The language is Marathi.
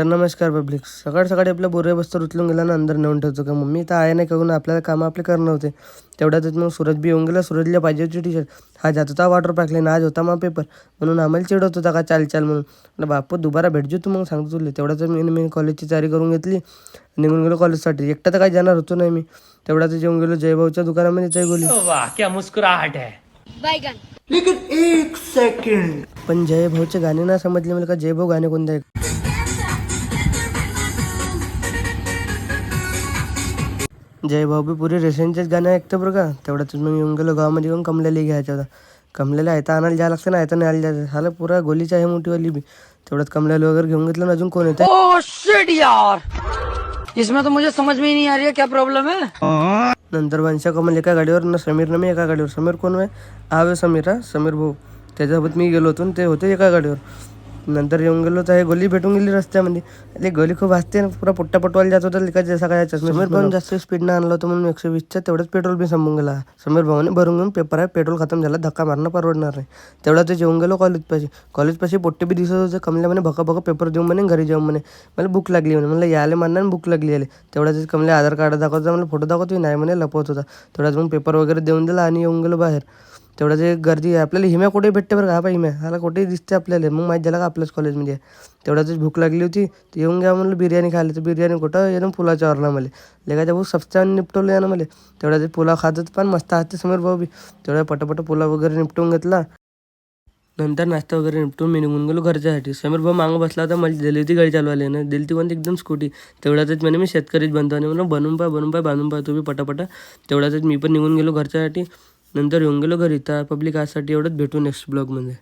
तर नमस्कार पब्लिक. सकाळी सकाळी आपल्या बोरे बस्तर उचलून गेला ना अंदर नेऊन ठेवतो का मम्मी तर आहे नाही करून आपल्याला कामं आपले करणं होते. तेवढ्यातच मग सूरज बी येऊन गेला. सूरजला पाहिजे होती टी शर्ट. हा जात होता वॉटर पार्कला ना आज होता मग पेपर म्हणून आम्हाला चिडवत होता का चाल चाल म्हणून. म्हटलं बापू दुबारा भेटजो तू मग सांगतो तुला. तेवढ्याच मी कॉलेजची तयारी करून घेतली. निघून गेलो कॉलेजसाठी. एकटा तर काही जाणार होतो नाही मी. तेवढ्याच येऊन गेलो जयभाऊच्या दुकानामध्ये चाय गोली. वाह क्या मुस्कुराहट है. लेकिन एक सेकंड, पण जयभाऊचे गाणे ना समजले मला का जयभाऊ गाणे कोणते आहे. जयभाऊ बी पुरे रेशनचेच गाणे ऐकतं बरं का. तेवढ्यातच मग येऊन गेलो गावामध्ये येऊन कमलेला घ्यायचा होता. कमलेला आयता आणायला जायला लागतं ना, आयता नाही आला जायचं झालं पुरा गोलीची आहे मोठीवाली बी. तेवढ्यात कमलेला वगैरे घेऊन घेतलं ना. अजून कोण येतं ओह शिट यार, इसमें तो मुझे समझ में ही नहीं आ रही है क्या प्रॉब्लम है. नंतर वंशा कमल एका गाडीवर ना समीर ना मी एका गाडीवर. समीर कोण आहे हा समीर हा समीर भाऊ. त्याच्यासोबत मी गेलो होतो ते होते एका गाडीवर. नंतर येऊन गेलो तर हे गोली भेटून गेली रस्त्यामध्ये. अरे गोली खूप असते ना पुरा पुट्टा पटवायला जात होता लिकायचं सगळ्याच्या. समीर भाऊन जास्त स्पीडनं आणलं होतं म्हणून 120च्या तेवढंच पेट्रोल बी संपून गेला. समीर भाऊने भरून घेऊन पेपर आहे पेट्रोल खतम झाला धक्का मारणं परवडणार नाही. तेवढ्यातच येऊन गेलो कॉलेजपाशी पोट्टे बी दिसत होते. कमल्या म्हणे भका भका पेपर देऊन म्हणे घरी जाऊन म्हणे. मला भूक लागली म्हणे. मला यायला मानणार भूक लागली आले. तेवढ्याच कमल्या आधार कार्ड दाखवता मला फोटो दाखवतो नाही म्हणे लपवत होता. तेवढ्याच मग पेपर वगैरे देऊन दिला आणि येऊन गेलो बाहेर. तेवढ्याच एक गर्दी आहे आपल्याला. हिम्या कुठे भेटते बरं का. हा पाय हिम्या हाला कुठेही दिसते आपल्याला. मग माहीत झाला का आपल्याच कॉलेजमध्ये आहे. तेवढ्याच भूक लागली होती तर येऊन घ्या म्हणलं बिर्याणी खायला. तर बिर्याणी कुठं येणं पुलाच्या वरला मला लेखाच्या भाऊ सबस्त्यानं निपटवलं यानं मला. तेवढ्याच पुलाव खात होतं पण मस्त हाते समीर भाऊ बी. तेवढ्या पटापट पुलाव वगैरे निपटून घेतला. नंतर नाश्ता वगैरे निपटून मी निघून गेलो घरच्यासाठी. समीर भाऊ मागं बसला होता. मला दिली होती गाडी चालवायला ना. दिली ती कोणती एकदम स्कूटी. तेवढ्यातच म्हणे मी शेतकरीच बनतो आणि म्हणून बनवून पाय बांधून पाय तुम्ही पटापटा. तेवढ्यातच मी पण निघून गेलो घरच्यासाठी. नंतर येऊन गेलो घरी. तर पब्लिक आजसाठी एवढंच. भेटू नेक्स्ट ब्लॉगमध्ये.